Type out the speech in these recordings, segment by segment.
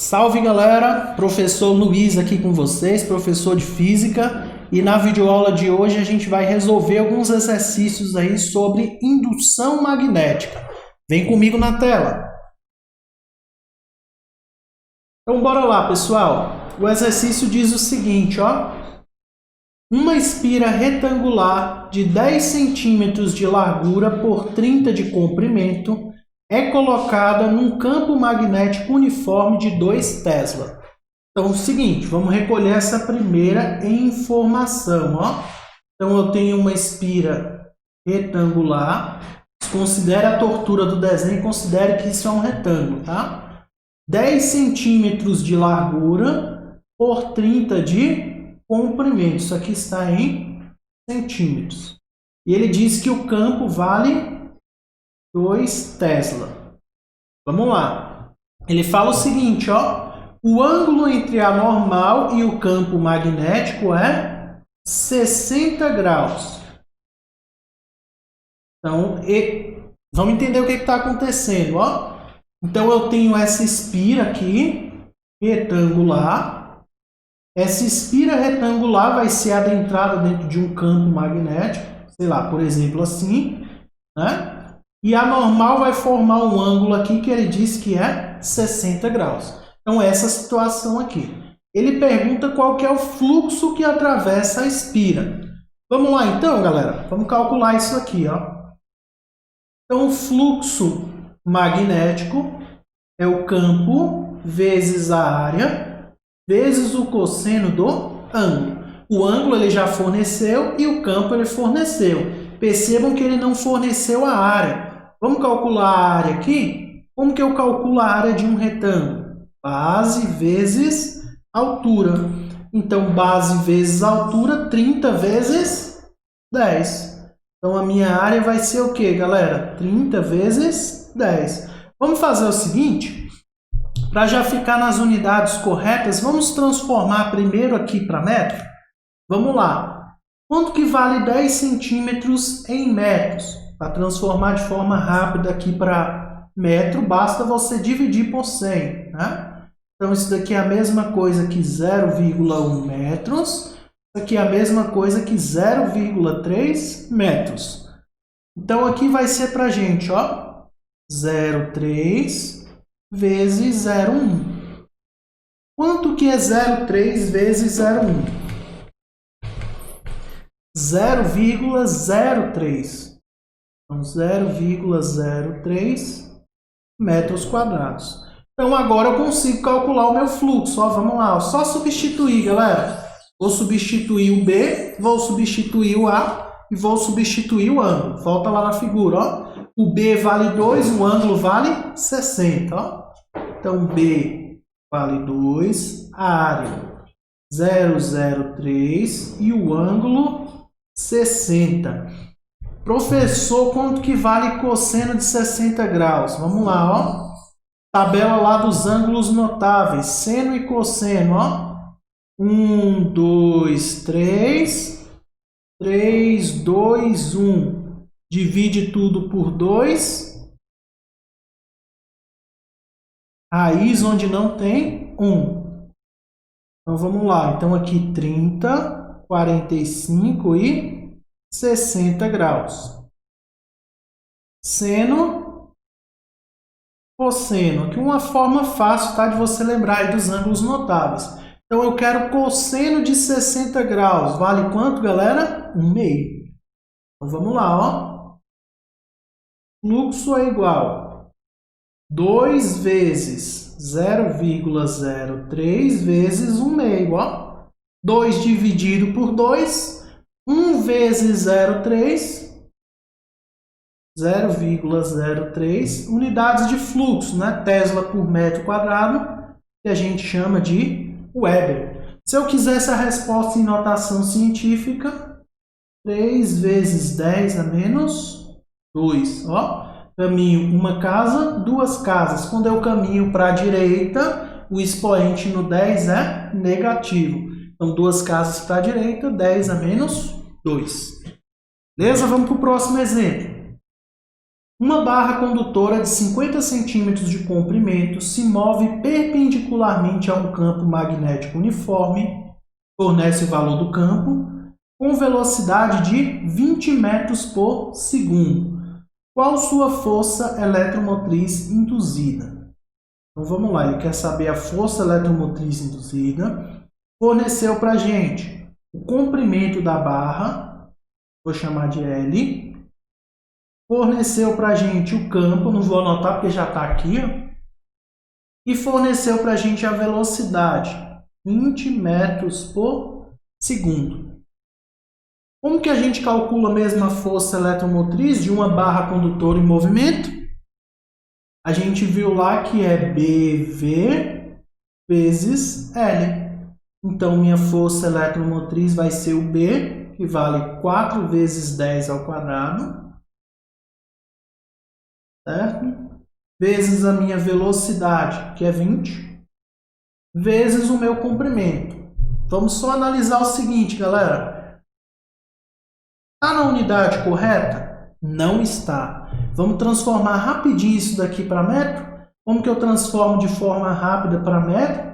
Salve galera, professor Luiz aqui com vocês, professor de Física, e na videoaula de hoje a gente vai resolver alguns exercícios aí sobre indução magnética. Vem comigo na tela. Então bora lá pessoal, o exercício diz o seguinte, ó. Uma espira retangular de 10 centímetros de largura por 30 de comprimento é colocada num campo magnético uniforme de 2 Tesla. Então, é o seguinte, vamos recolher essa primeira informação. Ó. Então, eu tenho uma espira retangular. Considere a tortura do desenho, considere que isso é um retângulo, tá? 10 centímetros de largura por 30 de comprimento. Isso aqui está em centímetros. E ele diz que o campo vale 2 Tesla. Vamos lá. Ele fala o seguinte, ó. O ângulo entre a normal e o campo magnético é 60 graus. Então, vamos entender o que está acontecendo, ó. Então, eu tenho essa espira aqui, retangular. Essa espira retangular vai ser adentrada dentro de um campo magnético, sei lá, por exemplo, assim, né? E a normal vai formar um ângulo aqui que ele diz que é 60 graus. Então, essa situação aqui. Ele pergunta qual que é o fluxo que atravessa a espira. Vamos lá então, galera? Vamos calcular isso aqui, ó. Então, o fluxo magnético é o campo vezes a área vezes o cosseno do ângulo. O ângulo ele já forneceu e o campo ele forneceu. Percebam que ele não forneceu a área. Vamos calcular a área aqui? Como que eu calculo a área de um retângulo? Base vezes altura. Então, base vezes altura, 30 vezes 10. Então, a minha área vai ser o quê, galera? 30 vezes 10. Vamos fazer o seguinte, para já ficar nas unidades corretas, vamos transformar primeiro aqui para metro? Vamos lá. Quanto que vale 10 centímetros em metros? Para transformar de forma rápida aqui para metro, basta você dividir por 100, né? Então, isso daqui é a mesma coisa que 0,1 metros. Isso aqui é a mesma coisa que 0,3 metros. Então, aqui vai ser para a gente, ó, 0,3 vezes 0,1. Quanto que é 0,3 vezes 0,1? 0,03. Então, 0,03 metros quadrados. Então, agora eu consigo calcular o meu fluxo. Ó, vamos lá, ó. Só substituir, galera. Vou substituir o B, vou substituir o A e vou substituir o ângulo. Volta lá na figura. Ó. O B vale 2, o ângulo vale 60. Ó. Então, B vale 2, a área 0,03 e o ângulo 60. Professor, quanto que vale cosseno de 60 graus? Vamos lá, ó. Tabela lá dos ângulos notáveis. Seno e cosseno, ó. 1, 2, 3. 3, 2, 1. Divide tudo por 2. Raiz onde não tem 1. Então, vamos lá. Então, aqui 30, 45 e 60 graus. Seno, cosseno. Aqui uma forma fácil, tá, de você lembrar aí dos ângulos notáveis. Então, eu quero cosseno de 60 graus. Vale quanto, galera? 1/2. Então, vamos lá, ó. Fluxo é igual 2 vezes 0,03 vezes 1/2, ó. 2 dividido por 2. 1 vezes 0,03 unidades de fluxo, né? Tesla por metro quadrado, que a gente chama de Weber. Se eu quisesse a resposta em notação científica, 3 vezes 10 a menos 2. Ó, caminho uma casa, 2 casas. Quando eu caminho para a direita, o expoente no 10 é negativo. Então, 2 casas para a direita, 10 a menos 2. Beleza? Vamos para o próximo exemplo. Uma barra condutora de 50 centímetros de comprimento se move perpendicularmente a um campo magnético uniforme, fornece o valor do campo, com velocidade de 20 metros por segundo. Qual sua força eletromotriz induzida? Então vamos lá, ele quer saber a força eletromotriz induzida. Forneceu para a gente o comprimento da barra, vou chamar de L. Forneceu para a gente o campo, não vou anotar porque já está aqui, ó. E forneceu para a gente a velocidade, 20 metros por segundo. Como que a gente calcula a mesma força eletromotriz de uma barra condutora em movimento? A gente viu lá que é BV vezes L. Então, minha força eletromotriz vai ser o B, que vale 4 vezes 10 ao quadrado, certo? Vezes a minha velocidade, que é 20, vezes o meu comprimento. Vamos só analisar o seguinte, galera. Está na unidade correta? Não está. Vamos transformar rapidinho isso daqui para metro? Como que eu transformo de forma rápida para metro?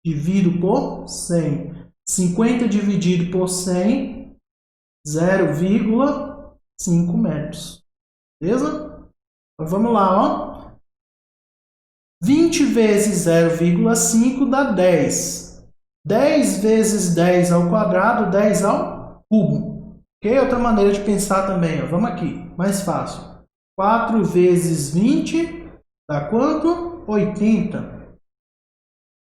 Divido por 100. 50 dividido por 100, 0,5 metros. Beleza? Então, vamos lá, ó. 20 vezes 0,5 dá 10. 10 vezes 10 ao quadrado, 10 ao cubo. Ok? Outra maneira de pensar também, ó. Vamos aqui, mais fácil. 4 vezes 20 dá quanto? 80.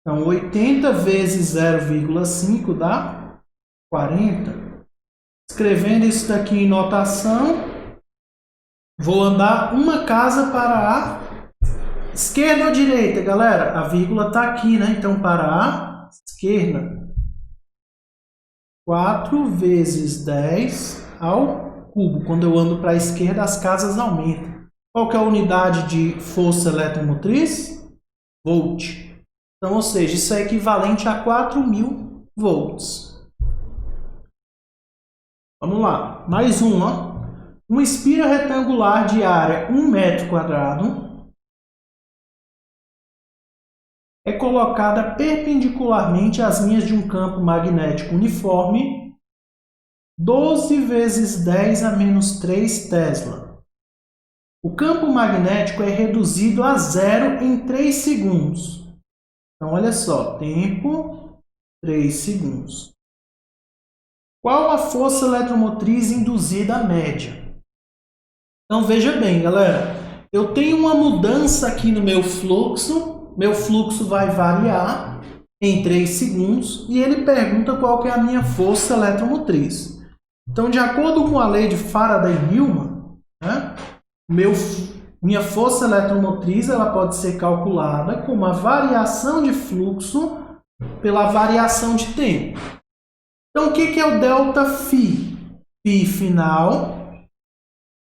Então, 80 vezes 0,5 dá 40. Escrevendo isso daqui em notação, vou andar uma casa para a esquerda ou direita, galera? A vírgula está aqui, né? Então, para a esquerda. 4 vezes 10 ao cubo. Quando eu ando para a esquerda, as casas aumentam. Qual que é a unidade de força eletromotriz? Volt. Então, ou seja, isso é equivalente a 4.000 volts. Vamos lá, mais uma. Uma espira retangular de área 1 metro quadrado é colocada perpendicularmente às linhas de um campo magnético uniforme 12 vezes 10 a menos 3 Tesla. O campo magnético é reduzido a zero em 3 segundos. Então, olha só, tempo, 3 segundos. Qual a força eletromotriz induzida média? Então, veja bem, galera. Eu tenho uma mudança aqui no meu fluxo. Meu fluxo vai variar em 3 segundos. E ele pergunta qual que é a minha força eletromotriz. Então, de acordo com a lei de Faraday-Newman, né, minha força eletromotriz ela pode ser calculada como a variação de fluxo pela variação de tempo. Então, o que é o ΔΦ? Φ final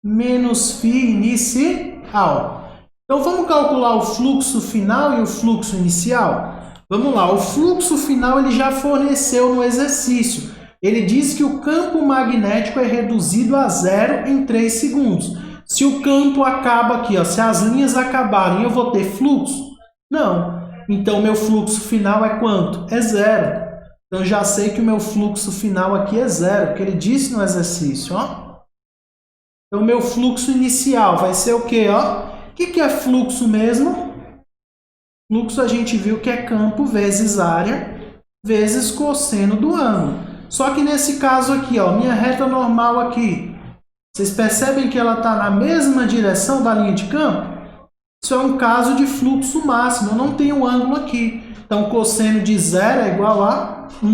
menos Φ inicial. Então, vamos calcular o fluxo final e o fluxo inicial? Vamos lá, o fluxo final ele já forneceu no exercício. Ele diz que o campo magnético é reduzido a zero em 3 segundos. Se o campo acaba aqui, ó, se as linhas acabarem, eu vou ter fluxo? Não. Então, meu fluxo final é quanto? É zero. Então, já sei que o meu fluxo final aqui é zero, porque ele disse no exercício. Ó. Então, meu fluxo inicial vai ser o quê? Ó? O que é fluxo mesmo? Fluxo a gente viu que é campo vezes área vezes cosseno do ângulo. Só que nesse caso aqui, ó, minha reta normal aqui, vocês percebem que ela está na mesma direção da linha de campo? Isso é um caso de fluxo máximo, eu não tenho ângulo aqui. Então, cosseno de zero é igual a 1.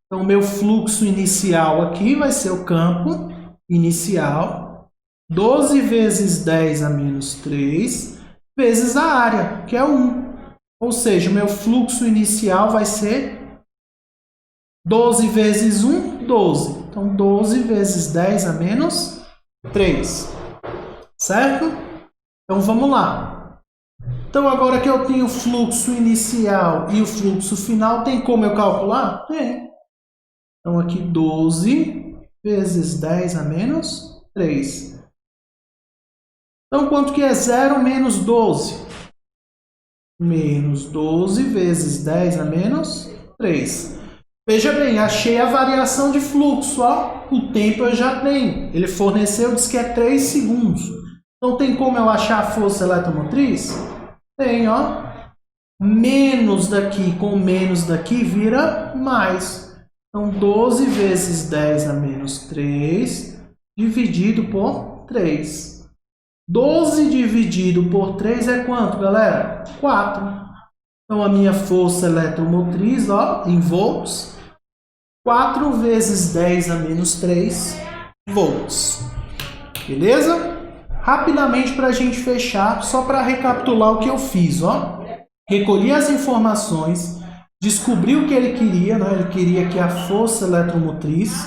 Então, o meu fluxo inicial aqui vai ser o campo inicial, 12 vezes 10 a menos 3, vezes a área, que é 1. Ou seja, o meu fluxo inicial vai ser 12 vezes 1, 12. Então, 12 vezes 10 a menos 3. Certo? Então, vamos lá. Então, agora que eu tenho o fluxo inicial e o fluxo final, tem como eu calcular? Tem. Então, aqui 12 vezes 10 a menos 3. Então, quanto que é 0 menos 12? Menos 12 vezes 10 a menos 3. Veja bem, achei a variação de fluxo. Ó. O tempo eu já tenho. Ele forneceu, diz que é 3 segundos. Então, tem como eu achar a força eletromotriz? Tem, ó. Menos daqui com menos daqui vira mais. Então, 12 vezes 10 a menos 3 dividido por 3. 12 dividido por 3 é quanto, galera? 4. Então, a minha força eletromotriz, ó, em volts, 4 vezes 10 a menos 3 volts. Beleza? Rapidamente para a gente fechar, só para recapitular o que eu fiz, ó. Recolhi as informações, descobri o que ele queria, né? Ele queria que a força eletromotriz,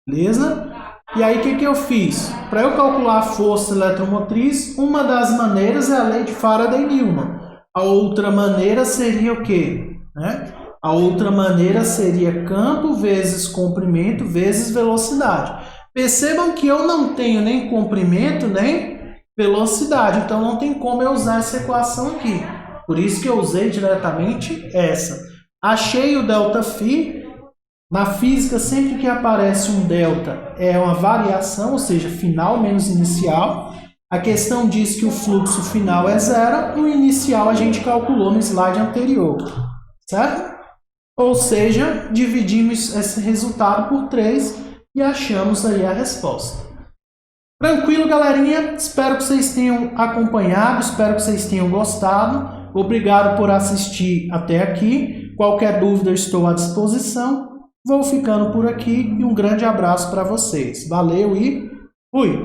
beleza? E aí, o que eu fiz? Para eu calcular a força eletromotriz, uma das maneiras é a lei de Faraday-Newman. A outra maneira seria o quê? Né? A outra maneira seria campo vezes comprimento vezes velocidade. Percebam que eu não tenho nem comprimento nem velocidade, então não tem como eu usar essa equação aqui. Por isso que eu usei diretamente essa. Achei o ΔΦ. Na física, sempre que aparece um delta, é uma variação, ou seja, final menos inicial. A questão diz que o fluxo final é zero, o inicial a gente calculou no slide anterior, certo? Ou seja, dividimos esse resultado por 3 e achamos aí a resposta. Tranquilo, galerinha? Espero que vocês tenham acompanhado, espero que vocês tenham gostado. Obrigado por assistir até aqui. Qualquer dúvida, eu estou à disposição. Vou ficando por aqui e um grande abraço para vocês. Valeu e fui!